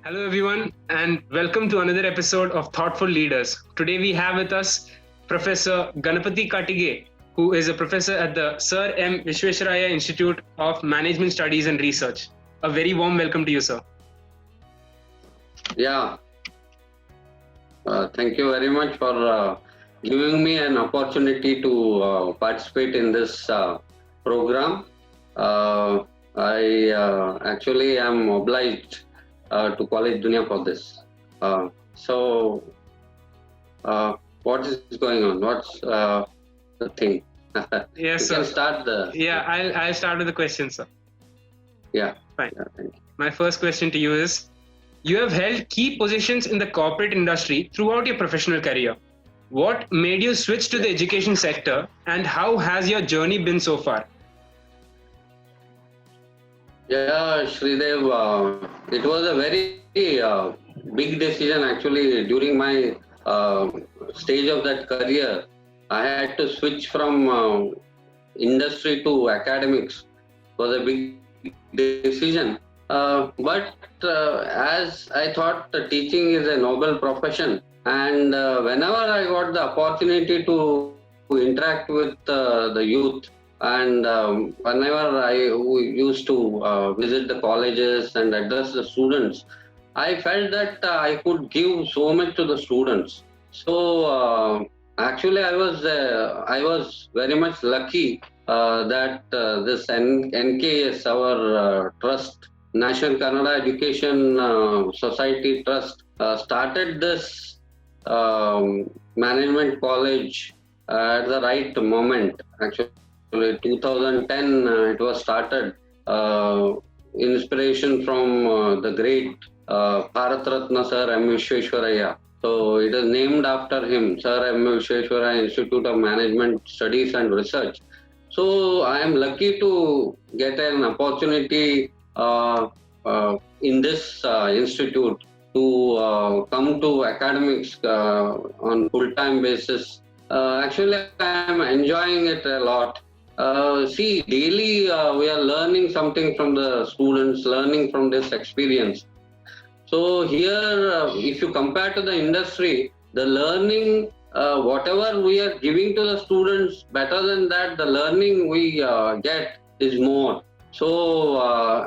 Hello, everyone, and welcome to another episode of Thoughtful Leaders. Today, we have with us Professor Ganapati Katige, who is a professor at the Sir M. Vishwesvaraya Institute of Management Studies and Research. A very warm welcome to you, sir. Yeah, thank you very much for giving me an opportunity to participate in this program. I actually am obliged to College Dunia for this. What is going on? What's the thing? Yes, you sir. can start the. Yeah, I'll start with the question, sir. Yeah. Fine. Yeah, thank you. My first question to you is: you have held key positions in the corporate industry throughout your professional career. What made you switch to the education sector, and how has your journey been so far? Yeah, Shridev, it was a very big decision actually during my stage of that career. I had to switch from industry to academics. It was a big decision. But as I thought, the teaching is a noble profession, and whenever I got the opportunity to interact with the youth, and whenever I used to visit the colleges and address the students, I felt that I could give so much to the students. So actually, I was very much lucky that this NKS, our trust, National Kannada Education Society Trust, started this management college at the right moment. Actually, 2010 it was started. Inspiration from the great Bharat Ratna Sir M. Vishwesvaraya. So it is named after him, Sir M. Vishwesvaraya Institute of Management Studies and Research. So I am lucky to get an opportunity in this institute to come to academics on full-time basis. Actually, I am enjoying it a lot. See, daily we are learning something from the students, learning from this experience. So here, if you compare to the industry, the learning, whatever we are giving to the students, better than that, the learning we get is more. So,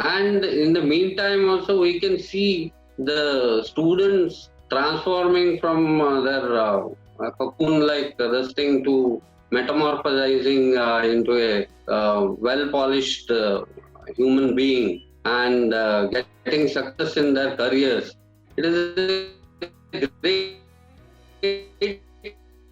and in the meantime also we can see the students transforming from their cocoon like this thing to metamorphosing into a well-polished human being and getting success in their careers. It is a great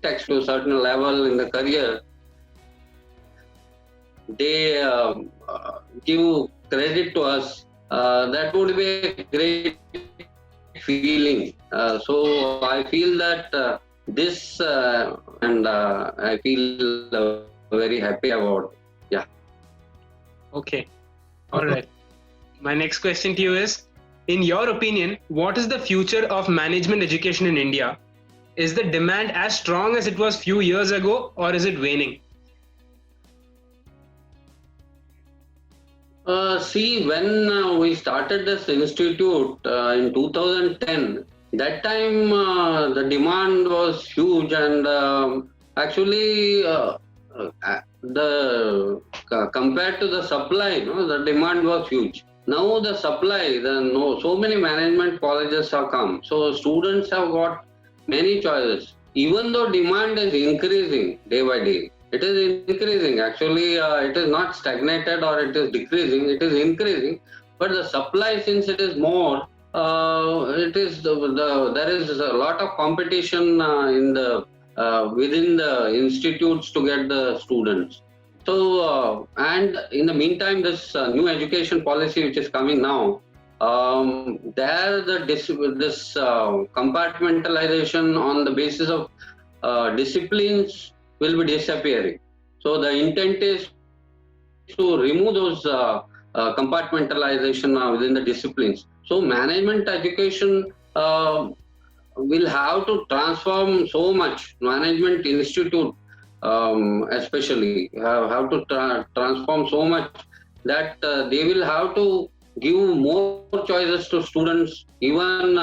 text to a certain level in the career. They give credit to us. That would be a great feeling. So I feel that this and I feel very happy about it. Yeah. Okay. All right. My next question to you is: in your opinion, what is the future of management education in India? Is the demand as strong as it was few years ago, or is it waning? See, when we started this institute in 2010, that time the demand was huge, and actually, the compared to the supply, the demand was huge. Now the supply, so many management colleges have come, so students have got many choices. Even though demand is increasing day by day, it is increasing. Actually, it is not stagnated or it is decreasing. It is increasing, but the supply, since it is more, it is there is a lot of competition in the within the institutes to get the students. So, and in the meantime, this new education policy which is coming now, there this compartmentalization on the basis of disciplines will be disappearing. So the intent is to remove those compartmentalization within the disciplines. So management education will have to transform so much. Management institute especially have to transform so much that they will have to give more choices to students. Even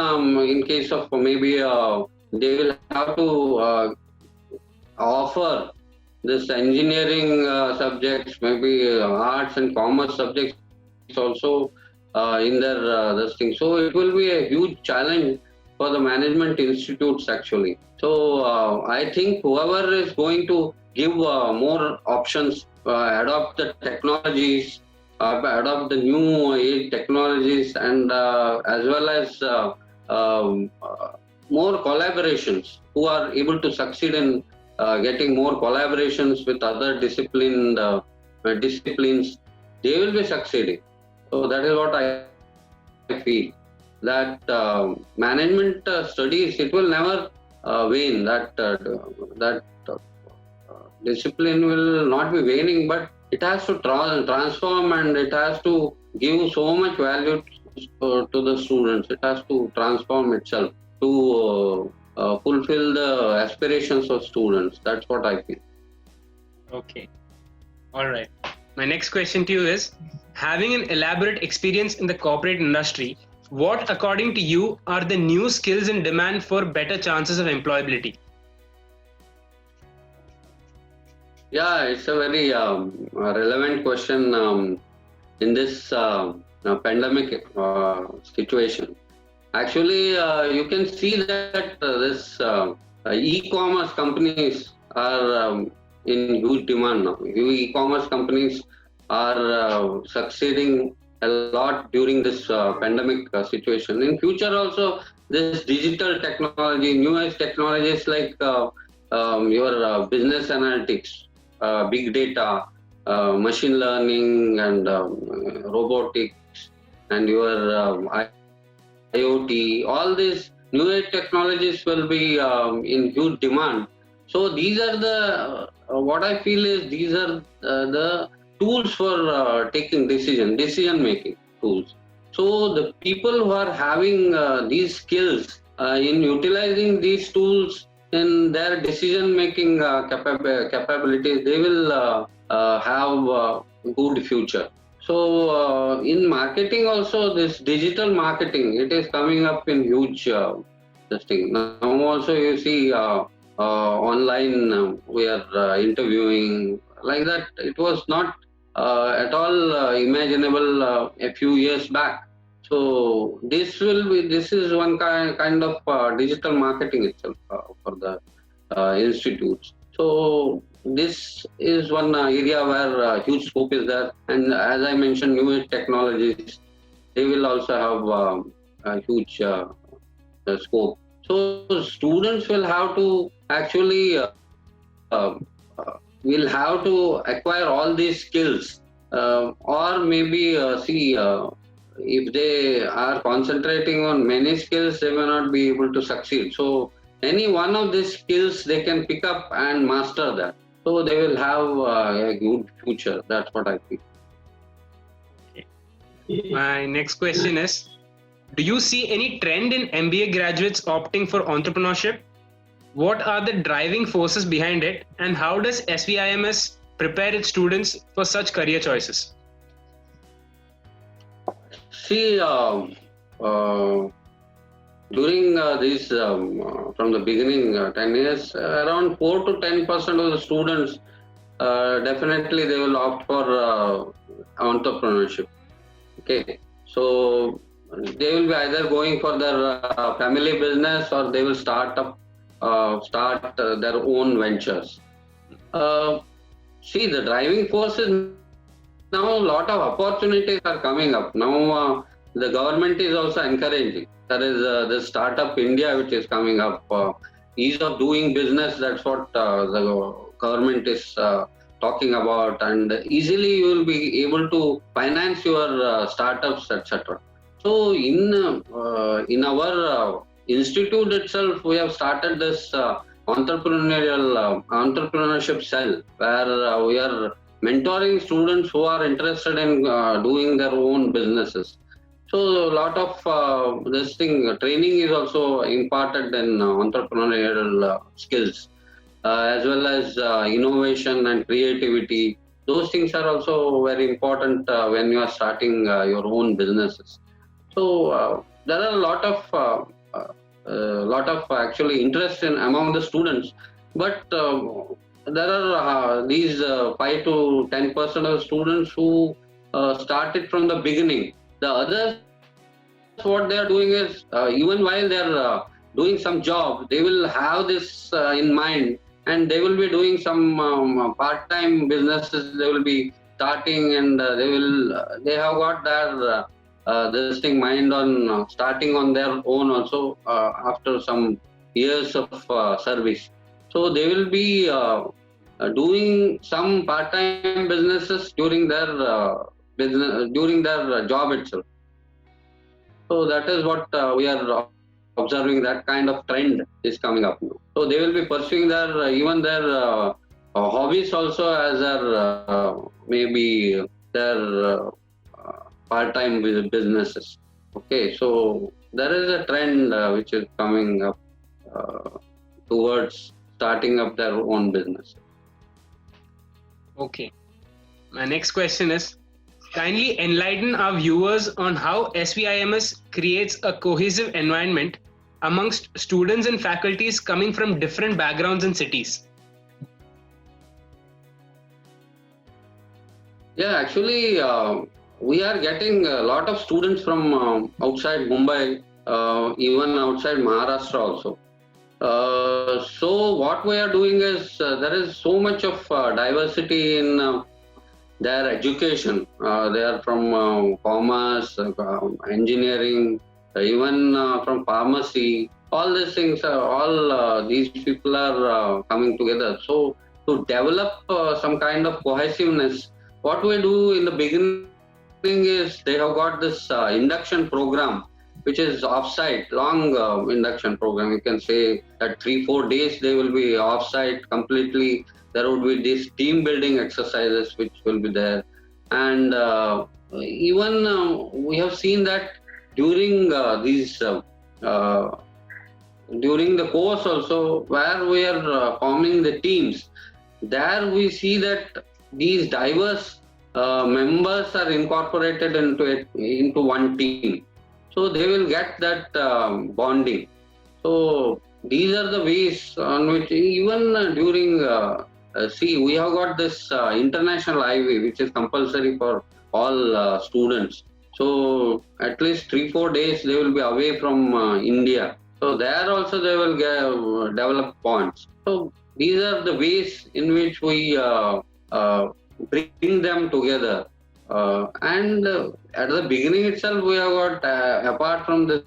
in case of maybe they will have to offer this engineering subjects, maybe arts and commerce subjects also in their this thing. So it will be a huge challenge for the management institutes actually. So I think whoever is going to give more options, adopt the technologies, adopt the new age technologies, and as well as more collaborations, who are able to succeed in getting more collaborations with other disciplines, they will be succeeding. So that is what I feel. That management studies, it will never wane. That discipline will not be waning, but it has to transform, and it has to give so much value to the students. It has to transform itself to fulfill the aspirations of students. That's what I feel. Okay. All right. My next question to you is, having an elaborate experience in the corporate industry, what, according to you, are the new skills in demand for better chances of employability? Yeah, it's a very relevant question in this pandemic situation. Actually, you can see that this e-commerce companies are in huge demand now. E-commerce companies are succeeding a lot during this pandemic situation. In future also, this digital technology, newest technologies like your business analytics, big data, machine learning, and robotics, and your IoT, all these new age technologies will be in huge demand. So these are the what I feel is these are the tools for taking decision making tools. So the people who are having these skills in utilizing these tools in their decision making capabilities, they will have a good future. So in marketing also, this digital marketing, it is coming up in huge this thing. Now also you see online we are interviewing like that. It was not at all imaginable a few years back. So this is one kind of digital marketing itself for the institutes. So this is one area where huge scope is there, and as I mentioned, new technologies, they will also have a huge scope. So students will have to actually will have to acquire all these skills, or maybe see if they are concentrating on many skills, they may not be able to succeed. So any one of these skills they can pick up and master that. So they will have a good future. That's what I think. My next question is, do you see any trend in MBA graduates opting for entrepreneurship? What are the driving forces behind it, and how does SVIMS prepare its students for such career choices? See, during this, from the beginning, 10 years, around 4 to 10% of the students, definitely they will opt for entrepreneurship. Okay, so they will be either going for their family business, or they will start their own ventures. See, the driving force is now a lot of opportunities are coming up. Now the government is also encouraging. There is the Startup India which is coming up. Ease of doing business, that's what the government is talking about. And easily you will be able to finance your startups, etc. So in our institute itself, we have started this entrepreneurship cell, where we are mentoring students who are interested in doing their own businesses. So a lot of training is also imparted in entrepreneurial skills, as well as innovation and creativity. those things are also very important when you are starting your own businesses. So there are a lot of actually interest in among the students, but there are these 5 to 10% of students who started from the beginning. The others, what they are doing is even while they are doing some job, they will have this in mind, and they will be doing some part-time businesses. They will be starting, and they have got their this thing mind on starting on their own also after some years of service. So they will be doing some part-time businesses during their job itself. So that is what we are observing. That kind of trend is coming up now. So they will be pursuing their even their hobbies also as their maybe their part-time businesses. Okay, so there is a trend which is coming up towards starting up their own business. Okay. My next question is, kindly enlighten our viewers on how SVIMS creates a cohesive environment amongst students and faculties coming from different backgrounds and cities. Yeah, actually, we are getting a lot of students from outside Mumbai, even outside Maharashtra also. So what we are doing is there is so much of diversity in their education. They are from commerce, engineering, even from pharmacy. All these things, all these people are coming together. So to develop some kind of cohesiveness, what we do in the beginning is they have got this induction program, which is off-site, long induction program. You can say that 3-4 days they will be off-site completely. There would be these team building exercises which will be there. And even we have seen that during during the course also, where we are forming the teams, there we see that these diverse members are incorporated into one team. So they will get that bonding. So these are the ways on which even during we have got this international IV, which is compulsory for all students. So at least 3-4 days they will be away from India. So there also they will develop bonds. So these are the ways in which we bring them together. And at the beginning itself, we have got, apart from this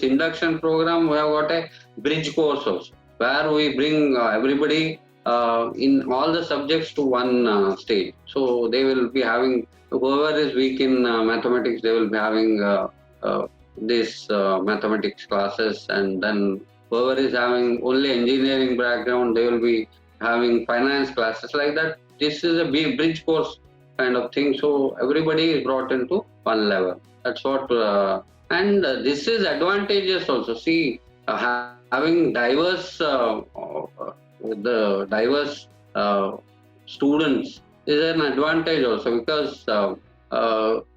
induction program, we have got a bridge course also, where we bring everybody in all the subjects to one stage. So they will be having, whoever is weak in mathematics, they will be having this mathematics classes, and then whoever is having only engineering background, they will be having finance classes, like that. This is a big bridge course kind of thing. So everybody is brought into one level. That's what, and this is advantageous also. See, having diverse, the diverse students is an advantage also, because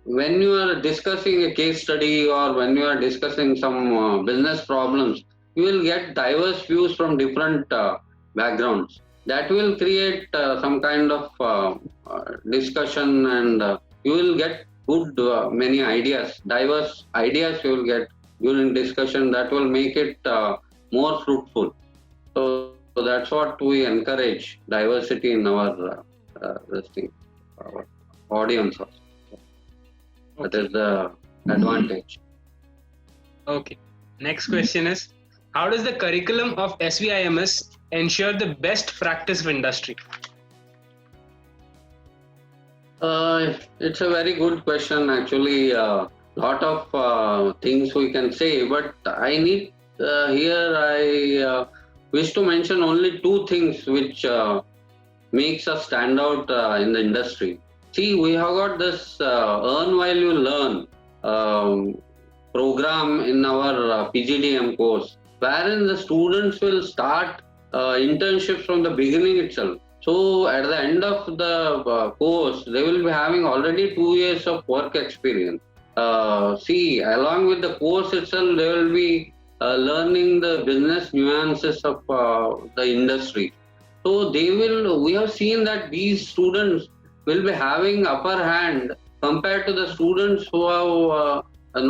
when you are discussing a case study or when you are discussing some business problems, you will get diverse views from different backgrounds. That will create some kind of discussion, and you will get good many ideas, diverse ideas you will get during discussion that will make it more fruitful. So that's what we encourage, diversity in our our audience also. Okay. That is the advantage. Okay. Next question is, how does the curriculum of SVIMS ensure the best practice of industry? It's a very good question. Actually, lot of things we can say, but I need here I wish to mention only 2 things which makes us stand out in the industry. See, we have got this earn while you learn program in our PGDM course, wherein the students will start internships from the beginning itself. So at the end of the course, they will be having already 2 years of work experience. See, along with the course itself, they will be learning the business nuances of the industry. So we have seen that these students will be having upper hand compared to the students who have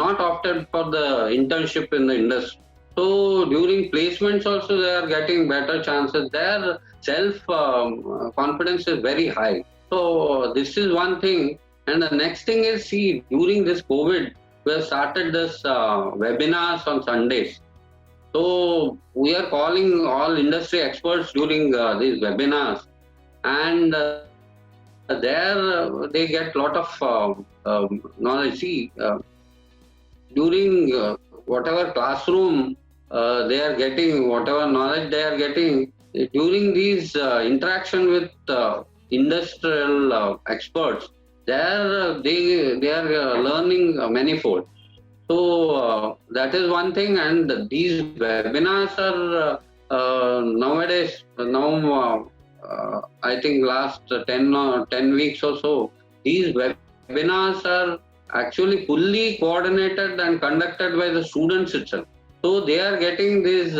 not opted for the internship in the industry. So during placements also they are getting better chances. Their self confidence is very high. So this is one thing. And the next thing is, see, during this COVID, we have started this webinars on Sundays. So we are calling all industry experts during these webinars, and there they get lot of knowledge. See, during whatever classroom they are getting, whatever knowledge they are getting, during these interaction with industrial experts, they are learning manifold. So that is one thing, and these webinars are nowadays now. I think last 10 weeks or so, these webinars are actually fully coordinated and conducted by the students itself. So they are getting these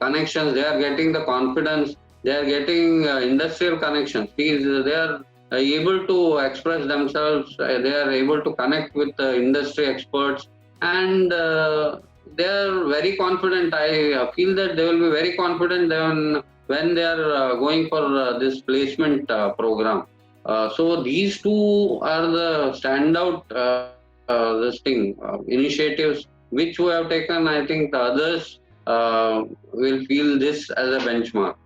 connections, they are getting the confidence, they are getting industrial connections. They are able to express themselves, they are able to connect with industry experts, and they are very confident. I feel that they will be very confident when they are going for this placement program. So these two are the standout initiatives which we have taken. I think the others will feel this as a benchmark.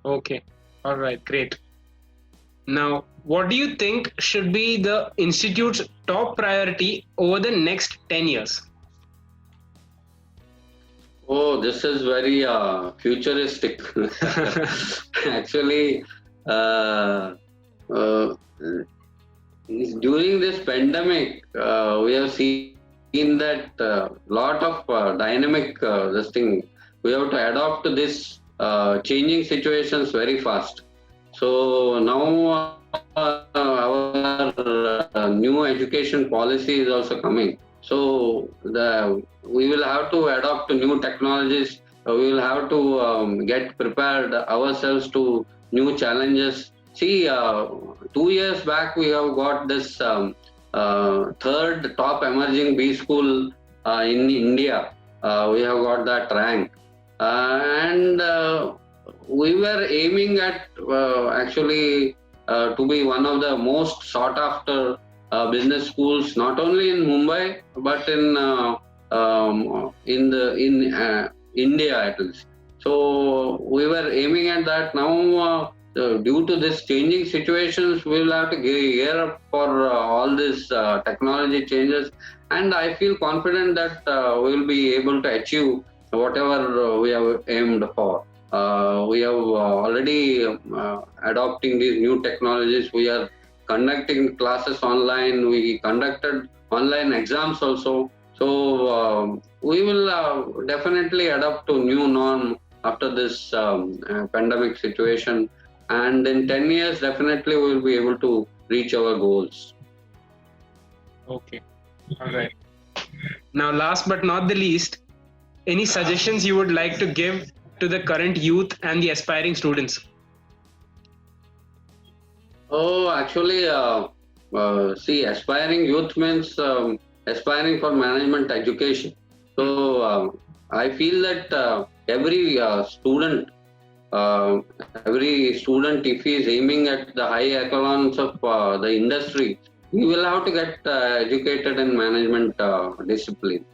Okay, all right, great. Now, what do you think should be the institute's top priority over the next 10 years? Oh, this is very futuristic. Actually, during this pandemic, we have seen that lot of dynamic this thing. We have to adapt to this changing situations very fast. So now our new education policy is also coming. So we will have to adopt to new technologies. We will have to get prepared ourselves to new challenges. See, 2 years back we have got this third top emerging B school in India. We have got that rank, and we were aiming at actually to be one of the most sought after business schools, not only in Mumbai but in India at least. So we were aiming at that. Now due to this changing situations, we will have to gear up for all these technology changes, and I feel confident that we will be able to achieve whatever we have aimed for. We have already adopting these new technologies. We are conducting classes online. We conducted online exams also. So we will definitely adapt to new norm after this pandemic situation. And in 10 years, definitely we will be able to reach our goals. Okay. All right. Now, last but not the least, any suggestions you would like to give to the current youth and the aspiring students? Oh, actually, see, aspiring youth means aspiring for management education. So I feel that every student, if he is aiming at the high echelons of the industry, he will have to get educated in management discipline.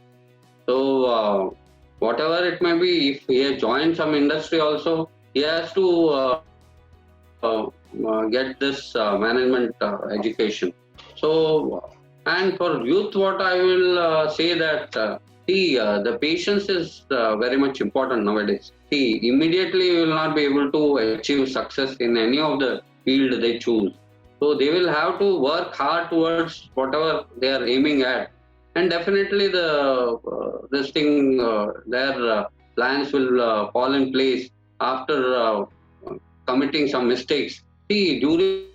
So whatever it may be, if he has joined some industry also, he has to get this management education. So, and for youth, what I will say that the patience is very much important nowadays. See, immediately you will not be able to achieve success in any of the field they choose. So they will have to work hard towards whatever they are aiming at, and definitely their plans will fall in place after committing some mistakes. See, during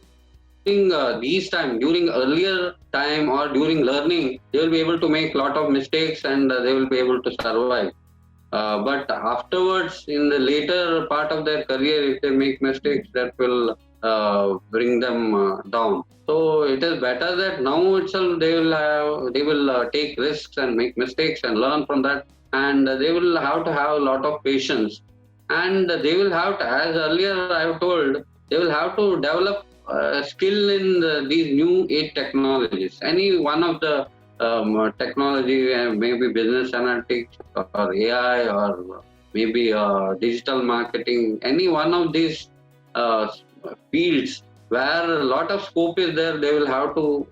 during earlier time or during learning, they will be able to make lot of mistakes and they will be able to survive. But afterwards, in the later part of their career, if they make mistakes, that will bring them down. So it is better that now itself they will take risks and make mistakes and learn from that, and they will have to have a lot of patience, and they will have to, as earlier I have told, they will have to develop skill in these new age technologies. Any one of the technology, maybe business analytics or AI or maybe digital marketing, any one of these uh, fields where a lot of scope is there, they will have to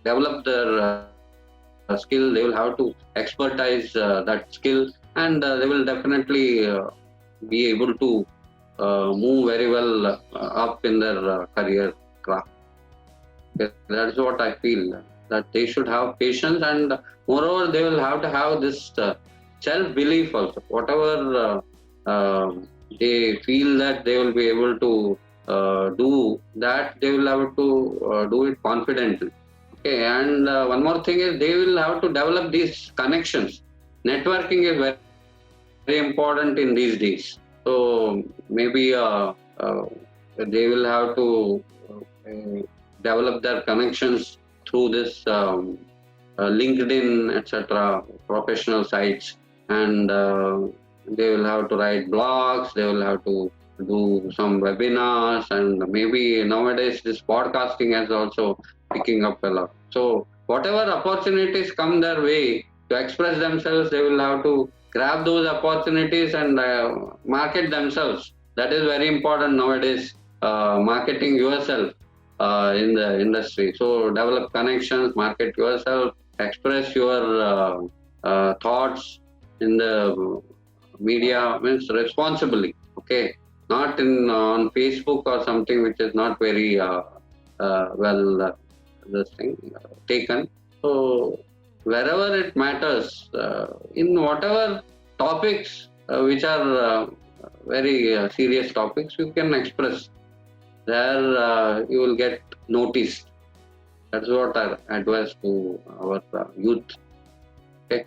develop their skill, they will have to expertise that skill, and they will definitely be able to move very well up in their career craft. That's what I feel, that they should have patience, and moreover they will have to have this self-belief also. Whatever they feel that they will be able to do, that they will have to do it confidently. Okay, and one more thing is they will have to develop these connections. Networking is very, very important in these days. So maybe they will have to develop their connections through this LinkedIn, etc., professional sites, and they will have to write blogs, they will have to do some webinars, and maybe nowadays this podcasting has also picking up a lot. So whatever opportunities come their way to express themselves, they will have to grab those opportunities and market themselves. That is very important nowadays, marketing yourself in the industry. So develop connections, market yourself, express your thoughts in the media, means responsibly. Okay, not in on Facebook or something which is not very well this thing taken. So wherever it matters, in whatever topics which are very serious topics, you can express. There you will get noticed. That's what I advise to our youth. Okay.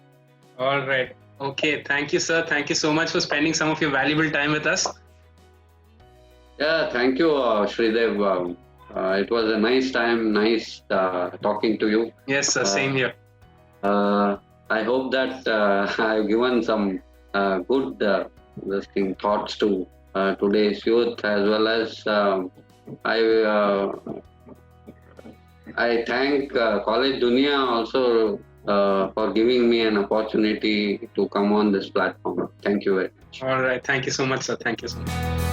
All right. Okay. Thank you, sir. Thank you so much for spending some of your valuable time with us. Yeah, thank you, Shridev. It was a nice time, nice talking to you. Yes, sir. Same here. I hope that I've given some good thoughts to today's youth, as well as I thank College Dunia also for giving me an opportunity to come on this platform. Thank you very much. All right. Thank you so much, sir. Thank you so much.